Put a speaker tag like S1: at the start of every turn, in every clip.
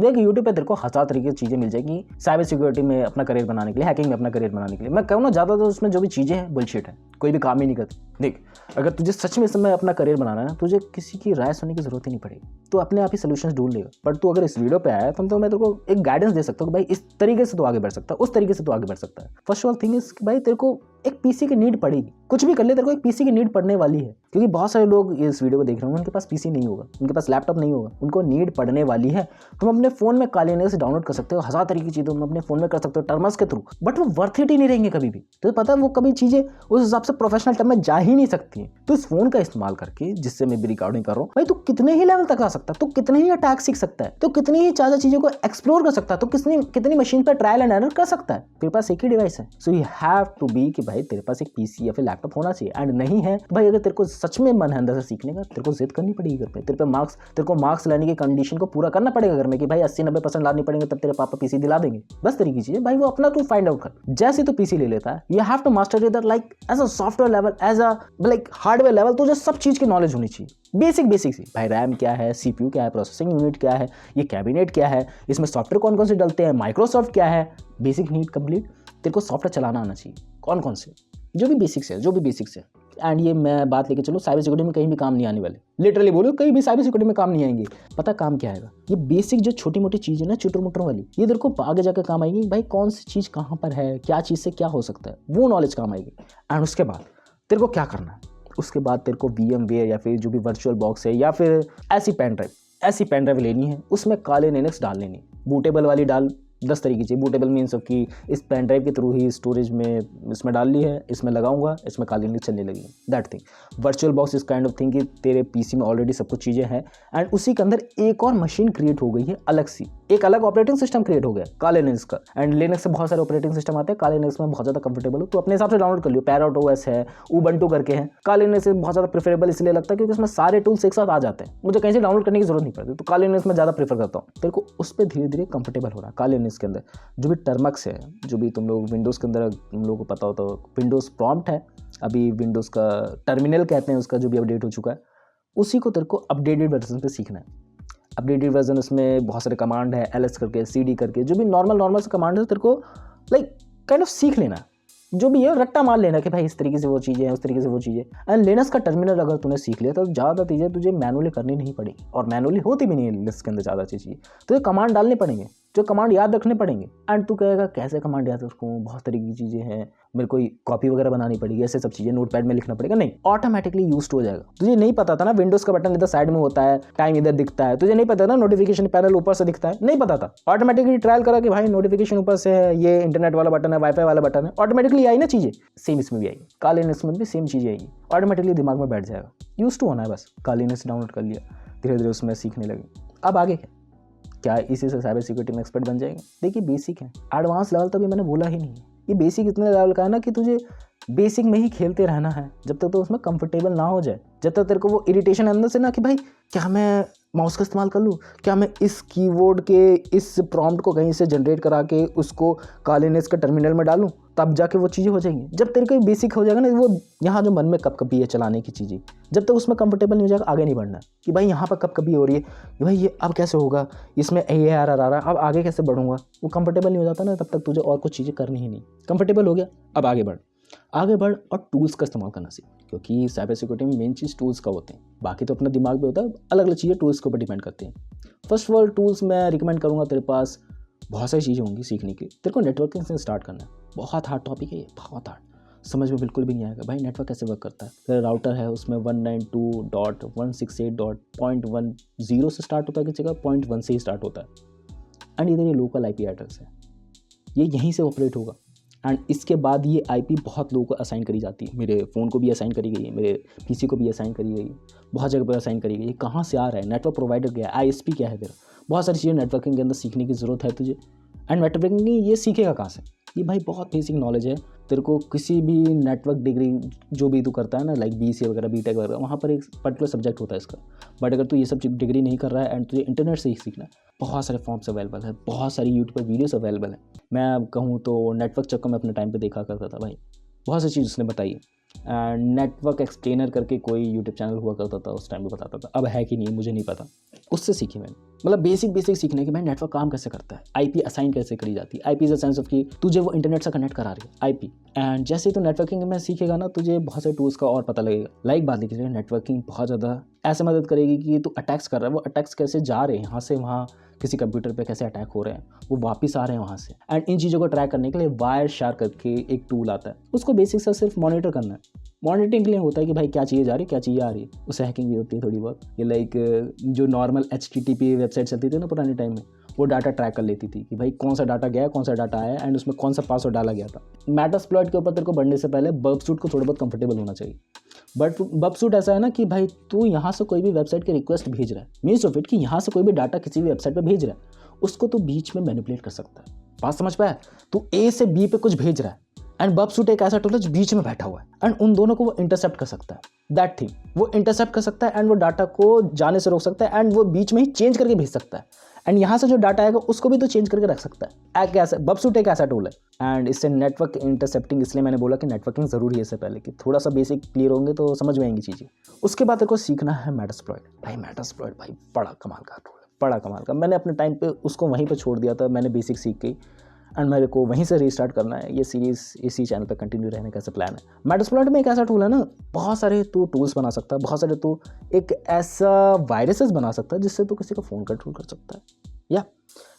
S1: देख यूट्यूब पे तेरे को हज़ार तरीके की चीज़ें मिल जाएगी साइबर सिक्योरिटी में अपना करियर बनाने के लिए, हैकिंग में अपना करियर बनाने के लिए। मैं कहूँ ना ज़्यादा तो उसमें जो भी चीज़ें हैं बुलशिट है, कोई भी काम ही नहीं करती। देख अगर तुझे सच में इसमें अपना करियर बनाना है ना, तुझे किसी की राय सुनने की जरूरत ही नहीं पड़ेगी, तो अपने आप ही सोल्यूशंस ढूंढ लेगा। बट तू अगर इस वीडियो पे आया तो मैं तेरे को एक गाइडेंस दे सकता हूँ कि भाई इस तरीके से तू आगे बढ़ सकता है, उस तरीके से तू आगे बढ़ सकता है। First of all thing is भाई तेरे को एक पीसी की नीड पड़ेगी, कुछ भी कर ले तेरे को एक पीसी की नीड पड़ने वाली है, क्योंकि बहुत सारे लोग इस वीडियो को देख रहे होंगे उनके पास पीसी नहीं होगा, उनके पास लैपटॉप नहीं होगा, उनको नीड पड़ने वाली है। तुम अपने फोन में काले से डाउनलोड कर सकते हो, हज़ार तरीके की चीज़ें तुम अपने फोन में कर सकते हो टर्म्स के थ्रू, बट वो वर्थ इट ही नहीं रहेंगे कभी भी। तो पता है वो कभी चीज़ें उस हिसाब से प्रोफेशनल टर्म में जा ही नहीं सकती हैं। तो इस फोन का इस्तेमाल करके, जिससे मैं भी रिकॉर्डिंग कर रहा हूँ भाई, तू कितने ही लेवल तक आ सकता है, तो कितने ही अटैक सीख सकता है, तो कितनी ही ज़्यादा चीज़ों को एक्सप्लोर कर सकता है, तो कितनी मशीन पर ट्रायल एंड एरर कर सकता है। तेरे पास एक ही डिवाइस है, so you have to be कि भाई तेरे पास एक पीसी या फिर लैपटॉप होना चाहिए। एंड नहीं है भाई, अगर तेरे को सच में मन है अंदर से सीखने का, तेरे को जिद करनी पड़ेगी घर पे, तेरे को मार्क्स लाने की कंडीशन को पूरा करना पड़ेगा घर में कि भाई 80-90% लानी पड़ेंगे, तब तेरे पापा पीसी दिला देंगे। बस तरीके की चीज़ है भाई, वो अपना तू फाइंड आउट कर। जैसे तू पीसी ले लेता है, you have to master it like as a software level, as a like hardware level, तुझे सब चीज़ की नॉलेज होनी चाहिए। बेसिक सी भाई, रैम क्या है, सीपीयू क्या है, प्रोसेसिंग यूनिट क्या है, ये कैबिनेट क्या है, इसमें सॉफ्टवेयर कौन कौन से डलते हैं, माइक्रोसॉफ्ट क्या है, बेसिक नीड कंप्लीट। तेरे को सॉफ्टवेयर चलाना आना चाहिए, कौन कौन से, जो भी बेसिक्स है। एंड ये मैं बात लेके चलो, साइबर सिक्योरिटी में कहीं भी काम नहीं आने वाले, लिटरली बोलो कहीं भी साइबर सिक्योरिटी में काम नहीं आएंगे। पता काम क्या आएगा, ये बेसिक जो छोटी मोटी चीज़ है ना, चुटर मुटर वाली, ये तेरे को आगे जाकर काम आएगी। भाई कौन सी चीज़ कहाँ पर है, क्या चीज़ से क्या हो सकता है, वो नॉलेज काम आएगी। एंड उसके बाद तेरे को क्या करना है, उसके बाद तेरे को VMware या फिर जो भी वर्चुअल बॉक्स है, या फिर ऐसी पेन ड्राइव लेनी है, उसमें काले लिनक्स डाल लेनी, बूटेबल वाली डाल। 10 तरीके की बूटेबल मीन्स ऑफ कि इस पेन ड्राइव के थ्रू ही स्टोरेज में इसमें डाल ली है, इसमें लगाऊंगा, इसमें काली लिनक्स चलने लगी। दैट थिंग वर्चुअल बॉक्स इस काइंड ऑफ थिंग कि तेरे पीसी में ऑलरेडी सब कुछ चीज़ें हैं, एंड उसी के अंदर एक और मशीन क्रिएट हो गई है अलग सी, एक अलग ऑपरेटिंग सिस्टम क्रिएट हो गया काले लिनक्स का। एंड लिनक्स से बहुत सारे ऑपरेटिंग सिस्टम आते हैं, काले लिनक्स में बहुत ज़्यादा कंफर्टेबल हो तो अपने हिसाब से डाउनलोड कर लियो। पैराट OS है, उबंटू करके है, काले लिनक्स से बहुत ज़्यादा प्रेफरेबल इसलिए लगता है क्योंकि उसमें सारे टूल्स एक साथ आ जाते हैं, मुझे कहीं से डाउनलोड करने की जरूरत नहीं पड़ती, तो काले लिनक्स में ज़्यादा प्रेफर करता हूँ। तेरे को उस पर धीरे धीरे कंफर्टेबल हो रहा है काले लिनक्स के अंदर। जो भी टर्मक्स है, जो भी तुम लोग विंडोज़ के अंदर तुम लोगों को पता हो तो विंडोज़ प्रॉम्प्ट है, अभी विंडोज़ का टर्मिनल कहते हैं उसका, जो भी अपडेट हो चुका है, उसी को तेरे को अपडेटेड वर्जन पे सीखना है। अपडेटेड वर्जन उसमें बहुत सारे कमांड है, LS करके, CD करके, जो भी नॉर्मल से कमांड है तेरे को लाइक काइंड ऑफ सीख लेना है। जो भी है रट्टा मार लेना कि भाई इस तरीके से वो चीज़ें हैं, उस तरीके से वो चीज़ें। एंड लिनक्स का टर्मिनल अगर तूने सीख लिया तो ज़्यादा चीज़ें तुझे मैनुअली करनी नहीं पड़ेगी, और मैनुअली होती भी नहीं है लिनक्स के अंदर ज़्यादा चीज़ें, तो ये कमांड डालने पड़ेंगे, जो कमांड याद रखने पड़ेंगे। एंड तू कहेगा कैसे कमांड याद रखूँ, बहुत तरीके की चीज़ें हैं, मेरे को कॉपी वगैरह बनानी पड़ेगी, ऐसे सब चीज़ें नोटपैड में लिखना पड़ेगा। नहीं, ऑटोमेटिकली यूज्ड हो जाएगा। तुझे नहीं पता था ना विंडोज़ का बटन इधर साइड में होता है, टाइम इधर दिखता है, तुझे नहीं पता था नोटिफिकेशन पैनल ऊपर से दिखता है, नहीं पता था, ऑटोमेटिकली ट्रायल करा कि भाई नोटिफिकेशन ऊपर से है, ये इंटरनेट वाला बटन है, वाईफाई वाला बटन है, ऑटोमेटिकली आई ना चीज़ें। सेम इसमें भी आएगी, काले लिनक्स में भी सेम चीज़ें आएगी, ऑटोमेटिकली दिमाग में बैठ जाएगा। यूज टू होना है बस, काले लिनक्स डाउनलोड कर लिया, धीरे धीरे उसमें सीखने लगे। अब आगे क्या इसी से साइबर सिक्योरिटी में एक्सपर्ट बन जाएंगे? देखिए बेसिक है, एडवांस लेवल तो भी मैंने बोला ही नहीं है। ये बेसिक इतने लेवल का है ना कि तुझे बेसिक में ही खेलते रहना है जब तक तो उसमें कंफर्टेबल ना हो जाए, जब तक तेरे को वो इरिटेशन अंदर से ना कि भाई क्या मैं माउस का इस्तेमाल कर लूँ, क्या मैं इस कीबोर्ड के इस प्रॉम्प्ट को कहीं से जनरेट करा के उसको काले लिनक्स का टर्मिनल में डालूँ, तब जाके वो चीज़ें हो जाएंगी। जब तेरे को बेसिक हो जाएगा ना, वो यहाँ जो मन में कब कभी है चलाने की चीज़ें, जब तक उसमें कंफर्टेबल नहीं हो जाएगा आगे नहीं बढ़ना कि भाई यहाँ पर कब कभी हो रही है कि भाई ये अब कैसे होगा, इसमें AR आ रहा है, अब आगे कैसे बढ़ूंगा, वो कंफर्टेबल नहीं हो जाता ना, तब तक तुझे और कुछ चीज़ें करनी ही नहीं। कंफर्टेबल हो गया, अब आगे बढ़ और टूल्स का इस्तेमाल करना सीख, क्योंकि साइबर सिक्योरिटी में मेन चीज़ टूल्स का होते हैं, बाकी तो अपना दिमाग भी होता है, अलग अलग चीज़ें टूल्स के ऊपर डिपेंड करती हैं। फर्स्ट ऑफ ऑल टूल्स मैं रिकमेंड करूँगा, तेरे पास बहुत सारी चीज़ें होंगी सीखने की। तेरे को नेटवर्किंग से स्टार्ट करना है, बहुत हार्ड टॉपिक है ये, बहुत हार्ड, समझ में बिल्कुल भी नहीं आएगा भाई नेटवर्क कैसे वर्क करता है। तेरा राउटर है, उसमें 192.168.10 से स्टार्ट होता है, किसी जगह 0.1 से ही स्टार्ट होता है, एंड इधर ये लोकल IP एड्रेस है, ये यहीं से ऑपरेट होगा। एंड इसके बाद ये IP बहुत लोगों को असाइन करी जाती है, मेरे फ़ोन को भी असाइन करी गई है, मेरे PC को भी असाइन करी गई है, बहुत जगह पर असाइन करी गई है। कहाँ से आ रहा है, नेटवर्क प्रोवाइडर क्या है, ISP क्या है, तेरा बहुत सारी चीज़ें नेटवर्किंग के अंदर सीखने की ज़रूरत है तुझे। एंड नेटवर्किंग ये सीखेगा कहाँ से, ये भाई बहुत बेसिक नॉलेज है। तेरे को किसी भी नेटवर्क डिग्री जो भी तू करता है ना, लाइक BCA वगैरह, BTech वगैरह, वहाँ पर एक पर्टिकुलर सब्जेक्ट होता है इसका। बट अगर तू ये सब डिग्री नहीं कर रहा है एंड तुझे इंटरनेट से ही सीखना है, बहुत सारे फॉर्म्स अवेलेबल है, बहुत सारी यूट्यूब पर वीडियोस अवेलेबल है। मैं अब कहूँ तो नेटवर्क चक्कर में अपने टाइम पे देखा करता था भाई, बहुत सी चीज़ उसने बताई है। एंड नेटवर्क एक्सप्लेनर करके कोई यूट्यूब चैनल हुआ करता था, उस टाइम पे बताता था, अब है कि नहीं मुझे नहीं पता। उससे सीखी मैंने, मतलब बेसिक सीखने कि भाई नेटवर्क काम कैसे करता है, आईपी असाइन कैसे करी जाती है। IP is a sense of कि तुझे वो इंटरनेट से कनेक्ट करा रही है, आईपी। एंड जैसे ही तो नेटवर्किंग में सीखेगा ना, तुझे बहुत सारे टूल्स का और पता लगेगा। लाइक बात लिखी नेटवर्किंग बहुत ज़्यादा ऐसे मदद करेगी कि तू अटैक्स कर रहा है, वो अटैक्स कैसे जा रहे हैं यहाँ से वहाँ, किसी कंप्यूटर पे कैसे अटैक हो रहे हैं, वो वापस आ रहे हैं वहाँ से। एंड इन चीज़ों को ट्रैक करने के लिए वायर शार्क करके एक टूल आता है, उसको बेसिक सा सिर्फ मॉनिटर करना है। मॉनिटरिंग के लिए होता है कि भाई क्या चीज़ें जा रही है, क्या चीज़ें आ रही है, उससे हैकिंग भी होती है थोड़ी बहुत। ये लाइक जो नॉर्मल HTTP वेबसाइट चलती थी ना पुराने टाइम में, वो डाटा ट्रैक कर लेती थी कि भाई कौन सा डाटा गया है, कौन सा डाटा आया है, एंड उसमें कौन सा पासवर्ड डाला गया था। मेटास्प्लॉइट के ऊपर तेरे को बढ़ने से पहले बर्बसूट को थोड़ा बहुत कंफर्टेबल होना चाहिए। बट बर्बसूट ऐसा है ना कि भाई तू यहाँ से कोई भी वेबसाइट की रिक्वेस्ट भेज रहा है, मीन्स ऑफ इट कि यहाँ से कोई भी डाटा किसी भी वेबसाइट पर भेज रहा है, उसको तू बीच में मैनिपुलेट कर सकता है। बात समझ पाया? तू A से B पे कुछ भेज रहा है एंड बर्बसूट एक ऐसा टूल है जो बीच में बैठा हुआ है एंड उन दोनों को वो इंटरसेप्ट कर सकता है। दैट थिंग वो इंटरसेप्ट कर सकता है एंड वो डाटा को जाने से रोक सकता है एंड वो बीच में ही चेंज करके भेज सकता है। एंड यहाँ से जो डाटा आएगा उसको भी तो चेंज करके रख सकता है। बर्बसूट एक ऐसा टूल है एंड इससे नेटवर्क इंटरसेप्टिंग, इसलिए मैंने बोला कि नेटवर्किंग जरूरी है इससे पहले, कि थोड़ा सा बेसिक क्लियर होंगे तो समझ में आएंगी चीज़ें। उसके बाद तेरे को सीखना है मेटास्प्लॉइट। भाई मेटास्प्लॉइट भाई बड़ा कमाल का टूल है, बड़ा कमाल का। मैंने अपने टाइम पे उसको वहीं पे छोड़ दिया था, मैंने बेसिक सीख गई एंड मेरे को वहीं से रीस्टार्ट करना है। ये सीरीज़ इसी चैनल पे कंटिन्यू रहने का ऐसा प्लान है। मेटास्प्लॉइट में एक ऐसा टूल है ना, बहुत सारे तू टूल्स बना सकता है, बहुत सारे तू एक ऐसा वायरसेस बना सकता है जिससे तू किसी का फ़ोन कंट्रोल कर सकता है,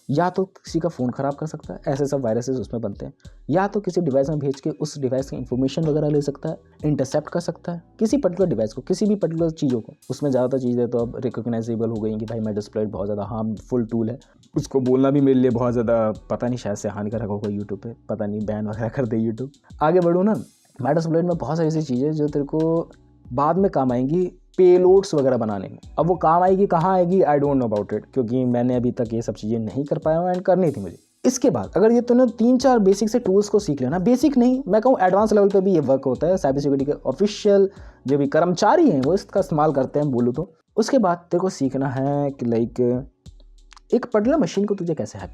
S1: या तो किसी का फ़ोन ख़राब कर सकता है, ऐसे सब वायरसेस उसमें बनते हैं, या तो किसी डिवाइस में भेज के उस डिवाइस की इंफॉर्मेशन वगैरह ले सकता है, इंटरसेप्ट कर सकता है किसी पर्टिकुलर डिवाइस को, किसी भी पर्टिकुलर चीज़ों को। उसमें ज़्यादातर चीज़ें तो अब रिकॉग्नाइजेबल हो गई कि भाई मेटास्प्लॉइट बहुत ज़्यादा हार्मफुल टूल है, उसको बोलना भी मेरे लिए बहुत ज़्यादा पता नहीं, शायद से हानिकारक होगा यूट्यूब पे, पता नहीं बैन वगैरह कर दे यूट्यूब। आगे बढ़ो ना, मेटास्प्लॉइट में बहुत सारी ऐसी चीज़ें जो तेरे को बाद में काम आएंगी पेलोड्स वगैरह बनाने में। अब वो काम आएगी कहाँ आएगी, I don't know about it, क्योंकि मैंने अभी तक ये सब चीज़ें नहीं कर पाया हूँ एंड करनी थी मुझे। इसके बाद अगर ये तूने 3-4 बेसिक से टूल्स को सीख लेना, बेसिक नहीं मैं कहूँ एडवांस लेवल पे भी ये वर्क होता है, साइबर सिक्योरिटी के ऑफिशियल जो भी कर्मचारी हैं वो इसका इस्तेमाल करते हैं बोलूँ तो। उसके बाद तेरे को सीखना है कि लाइक एक पर्टिकुलर मशीन को तुझे कैसे हैक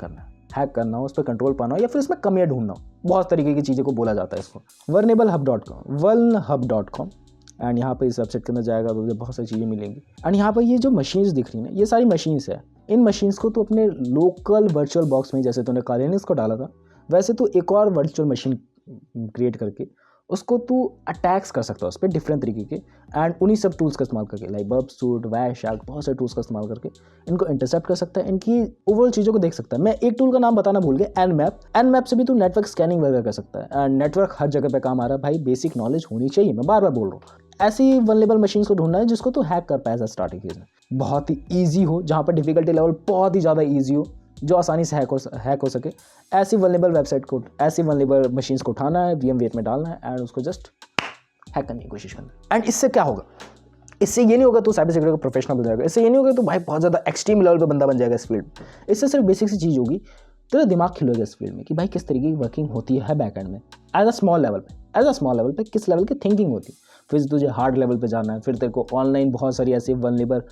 S1: करना हो, उस पर कंट्रोल पाना हो, या फिर उसमें कमियाँ ढूंढना हो। बहुत तरीके की चीज़ों को बोला जाता है इसको। vulnerable.com एंड यहाँ पे इस वेबसाइट के अंदर जाएगा तो मुझे बहुत सारी चीज़ें मिलेंगी। एंड यहाँ पर ये जो मशीन्स दिख रही हैं ये सारी मशीन्स है। इन मशीन्स को तो अपने लोकल वर्चुअल बॉक्स में, जैसे तूने कालिनिस को डाला था वैसे तो एक और वर्चुअल मशीन क्रिएट करके उसको तू अटैक्स कर सकता है उस पर डिफरेंट तरीके के, एंड उन्हीं सब टूल्स का इस्तेमाल करके लाइक बर्बसूट, वायरशार्क, बहुत सारे टूल्स का इस्तेमाल करके इनको इंटरसेप्ट कर सकता है, इनकी ओवरऑल चीज़ों को देख सकता है। मैं एक टूल का नाम बताना भूल गया, एनमैप से भी तू नेटवर्क स्कैनिंग वगैरह कर सकता है एंड नेटवर्क हर जगह पे काम आ रहा है भाई, बेसिक नॉलेज होनी चाहिए, मैं बार बार बोल रहा हूँ। ऐसी वल्नरेबल मशीन्स को ढूंढना है जिसको तू हैक कर पाए एज स्टार्टिंग फेज में, बहुत ही ईजी हो, जहाँ पर डिफिकल्टी लेवल बहुत ही ज़्यादा ईजी हो, जो आसानी से हैक हो सके। ऐसी वल्नरेबल वेबसाइट को, ऐसी वल्नरेबल मशीन्स को उठाना है, VMware में डालना है एंड उसको जस्ट हैक करने की कोशिश करना है। एंड इससे क्या होगा, इससे ये नहीं होगा तो साइबर सिक्योरिटी का प्रोफेशनल बन जाएगा, इससे ये नहीं होगा तो भाई बहुत ज़्यादा एक्सट्रीम लेवल पे बंदा बन जाएगा इस फील्ड में। इससे सिर्फ बेसिक सी चीज़ होगी, तेरा दिमाग खिलेगा इस फील्ड में कि भाई किस तरीके की वर्किंग होती है बैकएंड में एज अ स्मॉल लेवल पे किस लेवल की थिंकिंग होती है। फिर तुझे हार्ड लेवल पे जाना है, फिर तेरे को ऑनलाइन बहुत सारी ऐसी वल्नरेबल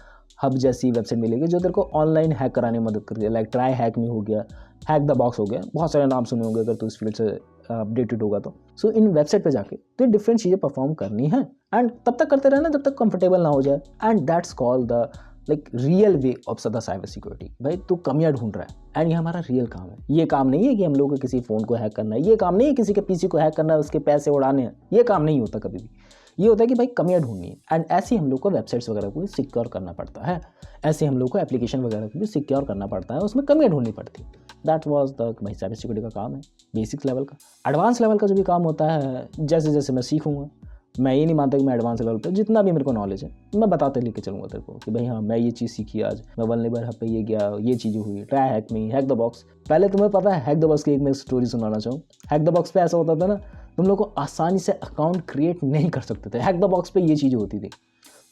S1: हब जैसी वेबसाइट मिलेगी जो तेरे को ऑनलाइन हैक कराने में मदद करती है, लाइक ट्राई हैक मी हो गया, हैक द बॉक्स हो गया, बहुत सारे नाम सुने होंगे अगर तू इस फील्ड से अपडेटेड होगा तो। सो इन वेबसाइट पे जाके तो डिफरेंट चीज़ें परफॉर्म करनी है एंड तब तक करते रहना जब तक कंफर्टेबल ना हो जाए, and that's called the like real way of the cyber security. भाई तू कमियाँ ढूंढ रहा है एंड ये हमारा रियल काम है। ये काम नहीं है कि हम लोग को किसी फ़ोन को हैक करना है, ये काम नहीं है किसी के PC को हैक करना है, उसके पैसे उड़ाने हैं, ये काम नहीं होता कभी भी। ये होता है कि भाई कमियाँ ढूंढनी है एंड ऐसे हम लोग को वेबसाइट्स वगैरह को भी सिक्योर करना पड़ता है, ऐसे हम लोग को एप्लीकेशन वगैरह को भी सिक्योर करना पड़ता है, उसमें कमियाँ ढूंढनी पड़ती है। दैट वाज द भाई साइबर सिक्योरिटी का काम है, बेसिक लेवल का। एडवांस लेवल का जो भी काम होता है जैसे जैसे मैं सीखूंगा, मैं ये नहीं मानता कि मैं एडवांस लेवल पे जितना भी मेरे को नॉलेज है मैं बताते लेके चलूँगा तेरे को कि भाई हाँ मैं ये चीज़ सीखी आज, मैं वल्नरेबल हब पे ये गया, ये चीज़ें हुई, try hack me, hack the box. पहले तुम्हें पता है हैक द बॉक्स की एक मैं स्टोरी सुनाना चाहूँ। हैक द बॉक्स पे ऐसा होता था ना, तुम लोग को आसानी से अकाउंट क्रिएट नहीं कर सकते थे। हैक द बॉक्स पे ये चीज़ें होती थी,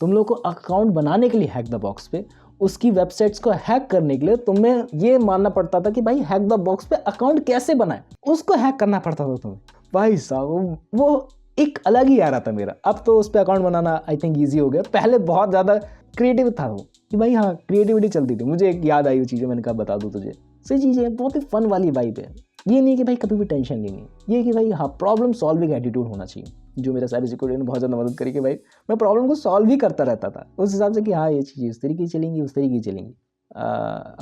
S1: तुम लोग को अकाउंट बनाने के लिए हैक द बॉक्स पे, उसकी वेबसाइट्स को हैक करने के लिए तुम्हें ये मानना पड़ता था कि भाई हैक द बॉक्स पे अकाउंट कैसे बनाए, उसको हैक करना पड़ता था तुम्हें। भाई साहब वो एक अलग ही आ रहा था मेरा। अब तो उस पर account banana I think easy हो गया, पहले बहुत ज़्यादा क्रिएटिव था वो कि भाई हाँ क्रिएटिविटी चलती थी। मुझे एक याद आई वो चीज़ें, मैंने कहा बता दूँ तुझे। सही चीज़ है, बहुत ही फन वाली वाइब है। ये नहीं कि भाई कभी भी टेंशन लेनी है, ये कि भाई हाँ प्रॉब्लम सॉल्विंग एटीट्यूड होना चाहिए। जो मेरा साइबर सिक्योरिटी ने बहुत ज़्यादा मदद करी कि भाई मैं प्रॉब्लम को सॉल्व ही करता रहता था उस हिसाब से कि हाँ ये चीज़ें इस तरीके की चलेंगी उस तरीके की चलेंगी।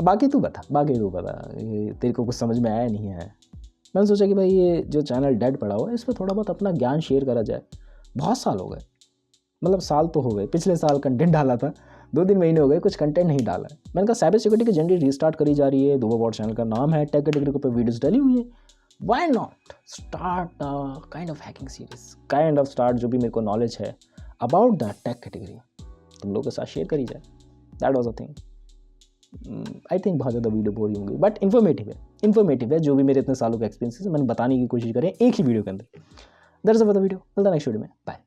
S1: बाकी तू बता ये तेरे को कुछ समझ में आया नहीं है। मैंने सोचा कि भाई ये जो चैनल डेड पड़ा हुआ है इस पर थोड़ा बहुत अपना ज्ञान शेयर करा जाए। बहुत साल हो गए, मतलब साल तो हो गए, पिछले साल कंटेंट डाला था, 2-3 महीने हो गए कुछ कंटेंट नहीं डाला है। मैंने कहा साइबर सिक्योरिटी की जर्नी रीस्टार्ट करी जा रही है, दुआ बॉट चैनल का नाम है, टेक कैटेगरी के ऊपर वीडियोस डली हुई है, why not start kind of hacking series, kind of start जो भी मेरे को नॉलेज है अबाउट द टेक कैटेगरी तुम लोगों के साथ शेयर करी जाए। That was a thing. I think बहुत ज़्यादा वीडियो बोरिंग होंगी बट इन्फॉर्मेटिव है जो भी मेरे इतने सालों का एक्सपीरियंस है मैंने बताने की कोशिश करें एक ही वीडियो के अंदर। That's all for the video, मिलता है नेक्स्ट वीडियो में, बाय।